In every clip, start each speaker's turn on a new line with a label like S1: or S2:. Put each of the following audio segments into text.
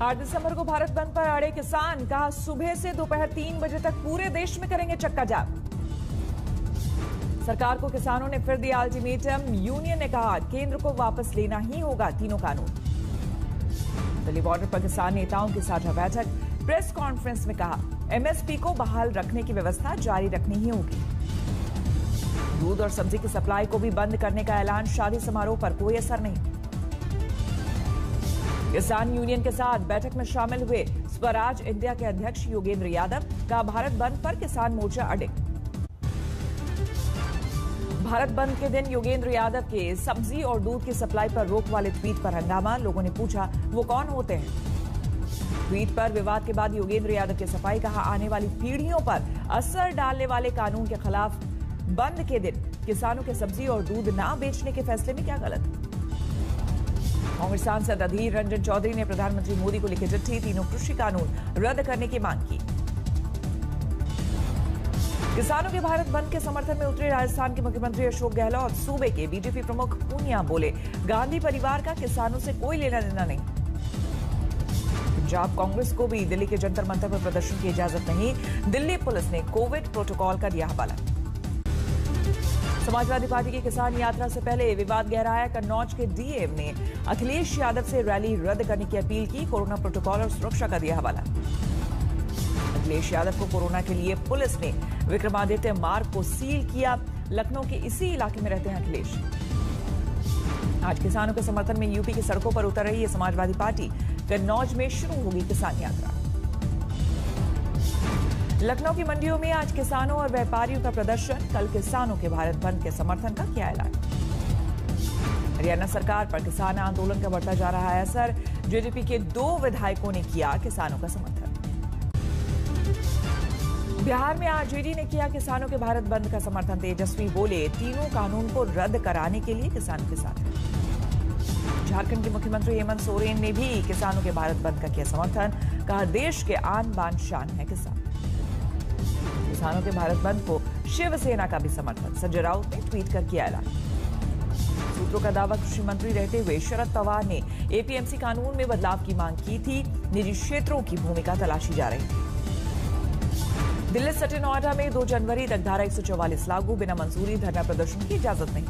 S1: 8 दिसंबर को भारत बंद पर अड़े किसान, कहा सुबह से दोपहर 3 बजे तक पूरे देश में करेंगे चक्का जाम। सरकार को किसानों ने फिर दिया अल्टीमेटम, यूनियन ने कहा केंद्र को वापस लेना ही होगा तीनों कानून। दिल्ली बॉर्डर पर किसान नेताओं की साझा बैठक, प्रेस कॉन्फ्रेंस में कहा एमएसपी को बहाल रखने की व्यवस्था जारी रखनी ही होगी। दूध और सब्जी की सप्लाई को भी बंद करने का ऐलान, शादी समारोह पर कोई असर नहीं। किसान यूनियन के साथ बैठक में शामिल हुए स्वराज इंडिया के अध्यक्ष योगेंद्र यादव, कहा भारत बंद पर किसान मोर्चा अड़े। भारत बंद के दिन योगेंद्र यादव के सब्जी और दूध की सप्लाई पर रोक वाले ट्वीट पर हंगामा, लोगों ने पूछा वो कौन होते हैं। ट्वीट पर विवाद के बाद योगेंद्र यादव की सफाई, कहा आने वाली पीढ़ियों पर असर डालने वाले कानून के खिलाफ बंद के दिन किसानों के सब्जी और दूध ना बेचने के फैसले में क्या गलत। कांग्रेस सांसद अधीर रंजन चौधरी ने प्रधानमंत्री मोदी को लिखी चिट्ठी, तीनों कृषि कानून रद्द करने की मांग की। किसानों के भारत बंद के समर्थन में उतरे राजस्थान के मुख्यमंत्री अशोक गहलोत, सूबे के बीजेपी प्रमुख पूनिया बोले गांधी परिवार का किसानों से कोई लेना देना नहीं। पंजाब कांग्रेस को भी दिल्ली के जंतर मंतर पर प्रदर्शन की इजाजत नहीं, दिल्ली पुलिस ने कोविड प्रोटोकॉल का दिया हवाला। समाजवादी पार्टी की किसान यात्रा से पहले विवाद गहराया, कन्नौज के डीएम ने अखिलेश यादव से रैली रद्द करने की अपील की, कोरोना प्रोटोकॉल और सुरक्षा का दिया हवाला। अखिलेश यादव को कोरोना के लिए पुलिस ने विक्रमादित्य मार्ग को सील किया, लखनऊ के इसी इलाके में रहते हैं अखिलेश। आज किसानों के समर्थन में यूपी की सड़कों पर उतर रही है समाजवादी पार्टी, कन्नौज में शुरू होगी किसान यात्रा। लखनऊ की मंडियों में आज किसानों और व्यापारियों का प्रदर्शन, कल किसानों के भारत बंद के समर्थन का किया ऐलान। हरियाणा सरकार पर किसान आंदोलन का बढ़ता जा रहा है असर, जेजेपी के 2 विधायकों ने किया किसानों का समर्थन। बिहार में आरजेडी ने किया किसानों के भारत बंद का समर्थन, तेजस्वी बोले तीनों कानून को रद्द कराने के लिए किसानों के साथ है। झारखंड के मुख्यमंत्री हेमंत सोरेन ने भी किसानों के भारत बंद का किया समर्थन, कहा देश के आन बान शान है किसान। किसानों के भारत बंद को शिवसेना का भी समर्थन, संजय राउत ने ट्वीट कर किया ऐलान। सूत्रों का दावा, कृषि मंत्री रहते हुए शरद पवार ने एपीएमसी कानून में बदलाव की मांग की थी, निजी क्षेत्रों की भूमिका तलाशी जा रही थी। दिल्ली सटे नोएडा में 2 जनवरी तक धारा 144 लागू, बिना मंजूरी धरना प्रदर्शन की इजाजत नहीं।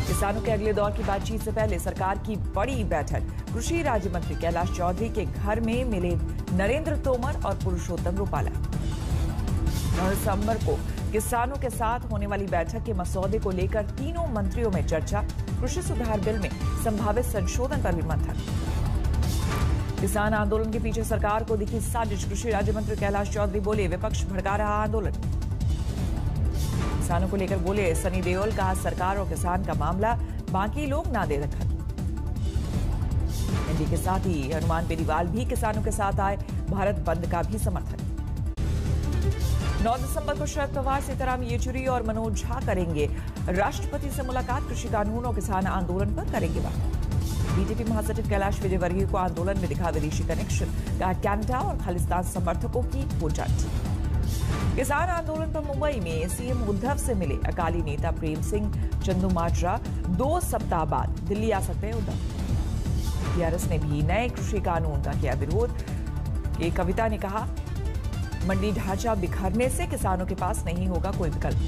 S1: किसानों के अगले दौर की बातचीत से पहले सरकार की बड़ी बैठक, कृषि राज्य मंत्री कैलाश चौधरी के घर में मिले नरेंद्र तोमर और पुरुषोत्तम रूपाला। 9 दिसंबर को किसानों के साथ होने वाली बैठक के मसौदे को लेकर तीनों मंत्रियों में चर्चा, कृषि सुधार बिल में संभावित संशोधन पर भी मंथन। किसान आंदोलन के पीछे सरकार को दिखी साजिश, कृषि राज्य मंत्री कैलाश चौधरी बोले विपक्ष भड़का रहा आंदोलन। किसानों को लेकर बोले सनी देओल, कहा सरकार और किसान का मामला बाकी लोग ना दे रखा। एनडीए के साथ ही हनुमान बेनीवाल भी किसानों के साथ आए, भारत बंद का भी समर्थन। 9 दिसंबर को शरद पवार, सीताराम येचुरी और मनोज झा करेंगे राष्ट्रपति से मुलाकात, कृषि कानून और किसान आंदोलन पर करेंगे बात। बीजेपी महासचिव कैलाश विजयवर्गीय को आंदोलन में दिखा विदेशी कनेक्शन, कहा कनाडा और खालिस्तान समर्थकों की हो जांच। किसान आंदोलन पर मुंबई में सीएम उद्धव से मिले अकाली नेता प्रेम सिंह चंदूमाजरा, 2 सप्ताह बाद दिल्ली आ सकते हैं उद्धव। टीआरएस ने भी नए कृषि कानून का किया विरोध। एक कविता ने कहा मंडी ढांचा बिखरने से किसानों के पास नहीं होगा कोई विकल्प।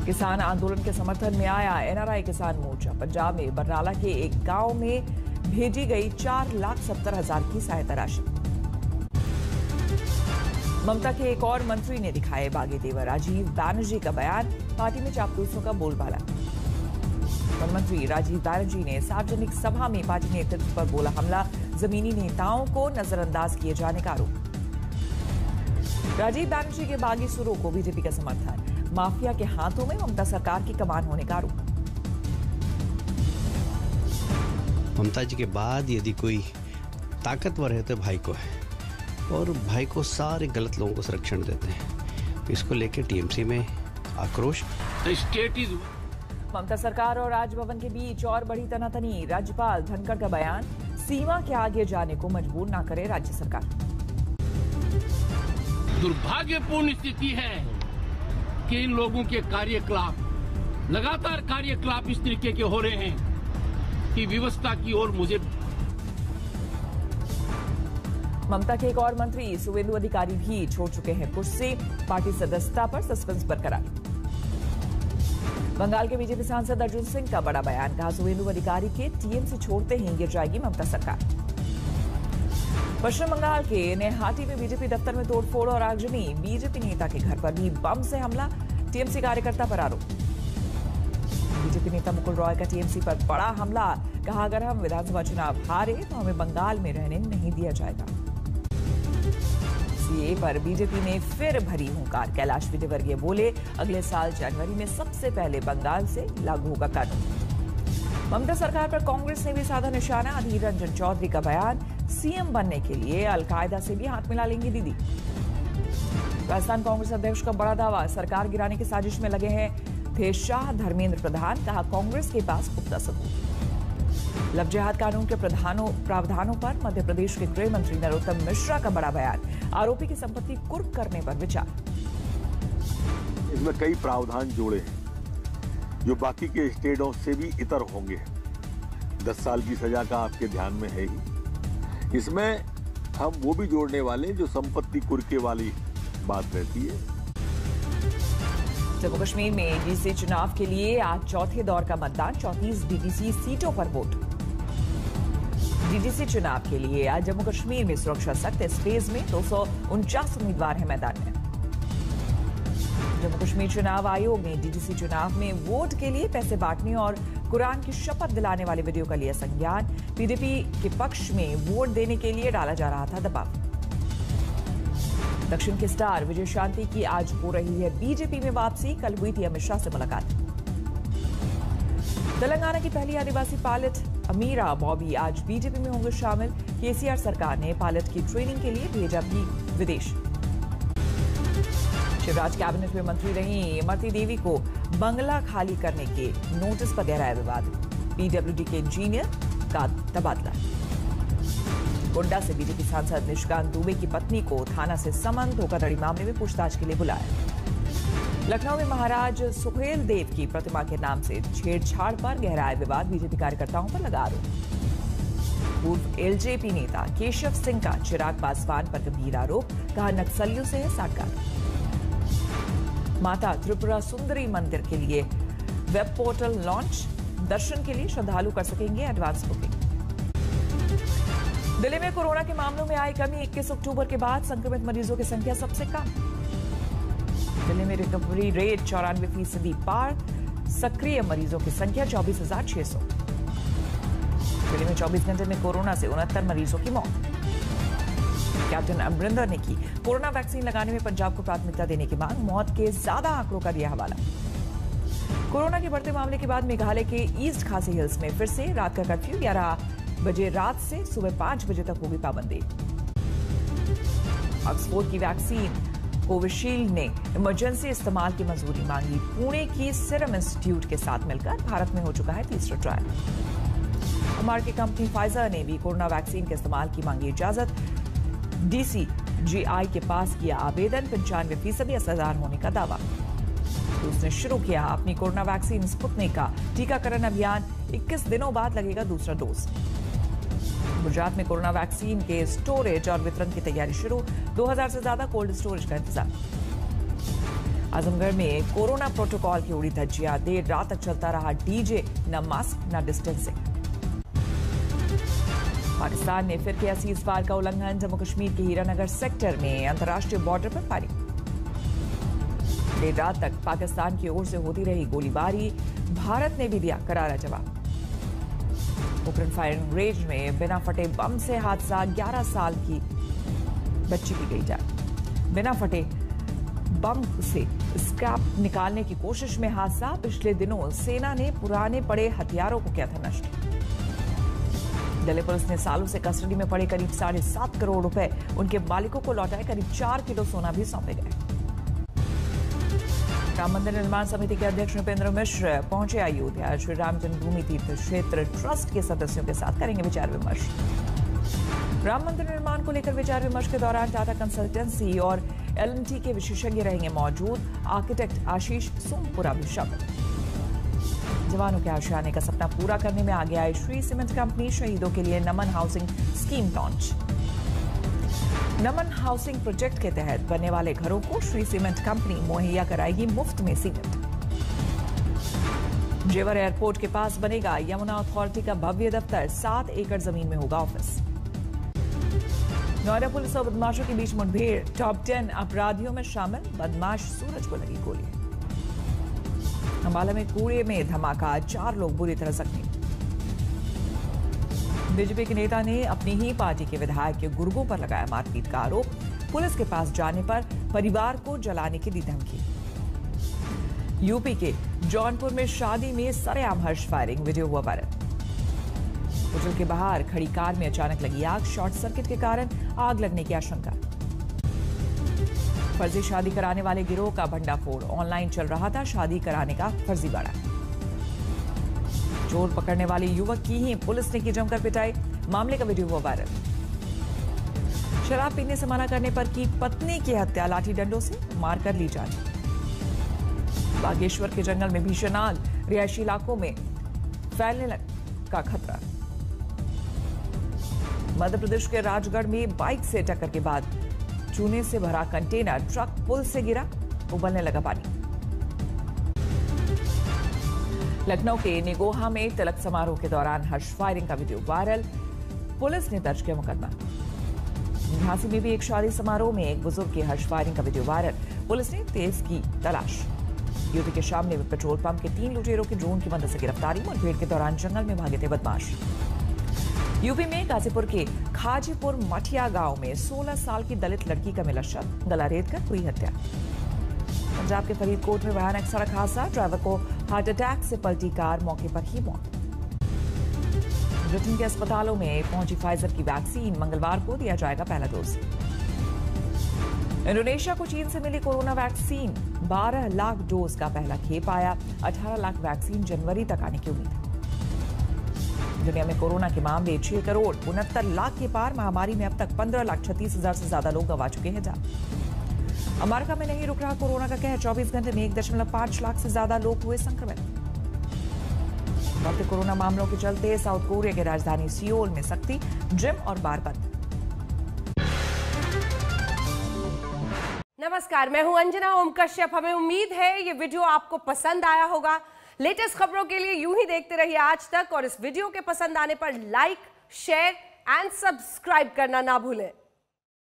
S1: किसान आंदोलन के समर्थन में आया एनआरआई किसान मोर्चा, पंजाब में बरनाला के एक गांव में भेजी गई 4,70,000 की सहायता राशि। ममता के एक और मंत्री ने दिखाए बागी तेवर, राजीव बैनर्जी का बयान, पार्टी में चापलूसों का बोलबाला। वन मंत्री राजीव बैनर्जी ने सार्वजनिक सभा में पार्टी नेतृत्व पर बोला हमला, जमीनी नेताओं को नजरअंदाज किए जाने का आरोप। राजीव बैनर्जी के बागी सुरों को बीजेपी का समर्थन, माफिया के हाथों में ममता सरकार की कमान होने का आरोप।
S2: ममता जी के बाद यदि कोई ताकतवर है तो भाई को है, और भाई को सारे गलत लोगों को संरक्षण देते हैं। इसको लेकर टीएमसी में आक्रोश।
S1: ममता सरकार और राजभवन के बीच और बड़ी तनातनी, राज्यपाल धनखड़ का बयान, सीमा के आगे जाने को मजबूर ना करे राज्य सरकार।
S3: दुर्भाग्यपूर्ण स्थिति है कि इन लोगों के कार्यकलाप, लगातार कार्यकलाप इस तरीके के हो रहे हैं कि व्यवस्था की ओर मुझे
S1: ममता के एक और मंत्री सुवेंदु अधिकारी भी छोड़ चुके हैं कुर्सी, पार्टी सदस्यता पर सस्पेंस बरकरार। बंगाल के बीजेपी सांसद अर्जुन सिंह का बड़ा बयान, कहा सुवेंदु अधिकारी के टीएमसी छोड़ते ही गिर जाएगी ममता सरकार। पश्चिम बंगाल के नेहाटी में बीजेपी दफ्तर में तोड़फोड़ और आगजनी, बीजेपी नेता के घर पर भी बम से हमला, टीएमसी कार्यकर्ता पर आरोप। बीजेपी नेता मुकुल रॉय का टीएमसी पर बड़ा हमला, कहा अगर हम विधानसभा चुनाव हारे तो हमें बंगाल में रहने नहीं दिया जाएगा। सीए पर बीजेपी ने फिर भरी हुंकार, कैलाश विजयवर्गीय बोले अगले साल जनवरी में सबसे पहले बंगाल से लागू होगा कानून। ममता सरकार पर कांग्रेस ने भी साधा निशाना, अधीर रंजन चौधरी का बयान, सीएम बनने के लिए अलकायदा से भी हाथ मिला लेंगी दीदी। राजस्थान कांग्रेस अध्यक्ष का बड़ा दावा, सरकार गिराने की साजिश में लगे हैं थे शाह धर्मेंद्र प्रधान, कहा कांग्रेस के पास पुख्ता सबूत। लव जिहाद कानून के प्रावधानों पर मध्य प्रदेश के गृह मंत्री नरोत्तम मिश्रा का बड़ा बयान, आरोपी की संपत्ति कुर्क करने पर विचार।
S4: इसमें कई प्रावधान जोड़े हैं जो बाकी के स्टेटों से भी इतर होंगे। 10 साल की सजा का आपके ध्यान में है ही। इसमें हम वो भी जोड़ने वाले जो संपत्ति कुर्के वाली बात रहती है।
S1: जम्मू कश्मीर में डीसी चुनाव के लिए आज चौथे दौर का मतदान, 34 डीडीसी सीटों पर वोट। डीडीसी चुनाव के लिए आज जम्मू कश्मीर में सुरक्षा सख्त, इस फेज में 249 उम्मीदवार हैं मैदान में। जम्मू कश्मीर चुनाव आयोग ने डीडीसी चुनाव में वोट के लिए पैसे बांटने और कुरान की शपथ दिलाने वाले वीडियो का लिया संज्ञान, पीडीपी के पक्ष में वोट देने के लिए डाला जा रहा था दबाव। दक्षिण के स्टार विजय शांति की आज हो रही है बीजेपी में वापसी, कल हुई थी अमित शाह से मुलाकात। तेलंगाना की पहली आदिवासी पायलट अमीरा बॉबी आज बीजेपी में होंगे शामिल, केसीआर सरकार ने पायलट की ट्रेनिंग के लिए भेजा भी विदेश। शिवराज कैबिनेट में मंत्री रही इमरती देवी को बंगला खाली करने के नोटिस पर गहराया विवाद, पीडब्ल्यूडी के इंजीनियर का तबादला। गोड्डा से बीजेपी सांसद निशिकांत दुबे की पत्नी को थाना से समन, धोखाधड़ी मामले में पूछताछ के लिए बुलाया। लखनऊ में महाराज सुहेल देव की प्रतिमा के नाम से छेड़छाड़ पर गहराया विवाद, बीजेपी कार्यकर्ताओं पर लगा आरोप। पूर्व एलजेपी नेता केशव सिंह का चिराग पासवान पर गंभीर आरोप, कहा नक्सलियों से है साठगांठ। माता त्रिपुरा सुंदरी मंदिर के लिए वेब पोर्टल लॉन्च, दर्शन के लिए श्रद्धालु कर सकेंगे एडवांस बुकिंग। दिल्ली में कोरोना के मामलों में आई कमी, 21 अक्टूबर के बाद संक्रमित मरीजों की संख्या सबसे कम। दिल्ली में रिकवरी रेट 94% पार, सक्रिय मरीजों की संख्या 24,600। दिल्ली में 24 घंटे में कोरोना से 69 मरीजों की मौत। कैप्टन अमरिंदर ने की कोरोना वैक्सीन लगाने में पंजाब को प्राथमिकता देने की मांग, मौत के ज्यादा आंकड़ों का दिया हवाला। कोरोना के बढ़ते मामले के बाद मेघालय के ईस्ट खासी हिल्स में फिर से रात का कर्फ्यू, 11 बजे रात से सुबह 5 बजे तक होगी पाबंदी। ऑक्सफोर्ड की वैक्सीन कोविशील्ड ने इमरजेंसी इस्तेमाल की मंजूरी मांगी, पुणे की सीरम इंस्टीट्यूट के साथ मिलकर भारत में हो चुका है तीसरा ट्रायल। अमेरिकी कंपनी फाइजर ने भी कोरोना वैक्सीन के इस्तेमाल की मांगी इजाजत, डीसीजीआई के पास किया आवेदन, 95% असरदार होने का दावा। रूस ने शुरू किया अपनी कोरोना वैक्सीन स्पुतनिक का टीकाकरण अभियान, 21 दिनों बाद लगेगा दूसरा डोज। गुजरात में कोरोना वैक्सीन के स्टोरेज और वितरण की तैयारी शुरू, 2000 से ज्यादा कोल्ड स्टोरेज का इंतजाम। आजमगढ़ में कोरोना प्रोटोकॉल की उड़ी धज्जियां, देर रात तक चलता रहा डीजे, न मास्क न डिस्टेंसिंग। पाकिस्तान ने फिर किया सीजफायर का उल्लंघन, जम्मू कश्मीर के हीरानगर सेक्टर में अंतर्राष्ट्रीय बॉर्डर पर फायरिंग। देर रात तक पाकिस्तान की ओर से होती रही गोलीबारी, भारत ने भी दिया करारा जवाब। पोखरण फायरिंग रेंज में बिना फटे बम से हादसा, 11 साल की बच्ची की गई जान। बिना फटे बम से स्क्रैप निकालने की कोशिश में हादसा, पिछले दिनों सेना ने पुराने पड़े हथियारों को किया था नष्ट। दिल्ली पुलिस ने सालों से कस्टडी में पड़े करीब 7.5 करोड़ रुपए उनके मालिकों को लौटाए, करीब 4 किलो सोना भी सौंपे गए। राम मंदिर निर्माण समिति के अध्यक्ष नृपेंद्र मिश्र पहुंचे अयोध्या, श्री राम जन्मभूमि तीर्थ क्षेत्र ट्रस्ट के सदस्यों के साथ करेंगे विचार विमर्श। राम मंदिर निर्माण को लेकर विचार विमर्श के दौरान टाटा कंसल्टेंसी और एल&टी के विशेषज्ञ रहेंगे मौजूद, आर्किटेक्ट आशीष सोमपुरा भी शामिल। जवानों के आशियाने का सपना पूरा करने में आगे आई श्री सीमेंट कंपनी, शहीदों के लिए नमन हाउसिंग स्कीम लॉन्च। नमन हाउसिंग प्रोजेक्ट के तहत बनने वाले घरों को श्री सीमेंट कंपनी मुहैया कराएगी मुफ्त में सीमेंट। जेवर एयरपोर्ट के पास बनेगा यमुना अथॉरिटी का भव्य दफ्तर, 7 एकड़ जमीन में होगा ऑफिस। नोएडा पुलिस और बदमाशों के बीच मुठभेड़, टॉप 10 अपराधियों में शामिल बदमाश सूरज को लगी गोली। अंबाला में कूड़े में धमाका, 4 लोग बुरी तरह जख्मी। बीजेपी के नेता ने अपनी ही पार्टी के विधायक के गुर्गों पर लगाया मारपीट का आरोप। पुलिस के पास जाने पर परिवार को जलाने की दी धमकी। यूपी के जौनपुर में शादी में सरेआम हर्ष फायरिंग, वीडियो हुआ वायरल। होटल के बाहर खड़ी कार में अचानक लगी आग, शॉर्ट सर्किट के कारण आग लगने की आशंका। फर्जी शादी कराने वाले गिरोह का भंडाफोड़, ऑनलाइन चल रहा था शादी कराने का फर्जीवाड़ा। चोर पकड़ने वाले युवक की ही पुलिस ने की जमकर पिटाई, मामले का वीडियो हुआ वायरल। शराब पीने से मना करने पर की पत्नी की हत्या, लाठी डंडों से मारकर ली जान। बागेश्वर के जंगल में भीषण आग, रिहायशी इलाकों में फैलने का खतरा। मध्य प्रदेश के राजगढ़ में बाइक से टक्कर के बाद चूने से भरा कंटेनर ट्रक पुल से गिरा, उबलने लगा पानी। लखनऊ के निगोहा में तिलक समारोह के दौरान हर्ष फायरिंग का वीडियो वायरल, पुलिस ने दर्ज किया मुकदमा। झांसी में भी एक शादी समारोह में एक बुजुर्ग की हर्ष फायरिंग का वीडियो वायरल, पुलिस ने तेज की तलाश। यूपी के शामली में पेट्रोल पंप के 3 लुटेरों की ड्रोन की मदद से गिरफ्तारी, मुठभेड़ के दौरान जंगल में भागे थे बदमाश। यूपी में गाजीपुर के खाजीपुर मठिया गांव में 16 साल की दलित लड़की का मिला शव, गला रेत कर हुई हत्या। पंजाब के फरीदकोट में भयानक सड़क हादसा, ड्राइवर को हार्ट अटैक से पलटी कार, मौके पर ही मौत। ब्रिटेन के अस्पतालों में पहुंची फाइजर की वैक्सीन, मंगलवार को दिया जाएगा पहला डोज। इंडोनेशिया को चीन से मिली कोरोना वैक्सीन, 12 लाख डोज का पहला खेप आया, 18 लाख वैक्सीन जनवरी तक आने की उम्मीद है। दुनिया में कोरोना के मामले 6 करोड़ 69 लाख के पार, महामारी में अब तक 15,36,000 से ज्यादा लोग गंवा चुके हैं जान। अमेरिका में नहीं रुक रहा कोरोना का कहर, 24 घंटे में 1.5 लाख से ज्यादा लोग हुए संक्रमित। बढ़ते कोरोना मामलों के चलते साउथ कोरिया की राजधानी सियोल में सख्ती, जिम और बार बंद।
S5: नमस्कार, मैं हूं अंजना ओम कश्यप। हमें उम्मीद है ये वीडियो आपको पसंद आया होगा। लेटेस्ट खबरों के लिए यूं ही देखते रहिए आज तक, और इस वीडियो के पसंद आने पर लाइक, शेयर एंड सब्सक्राइब करना ना भूलें।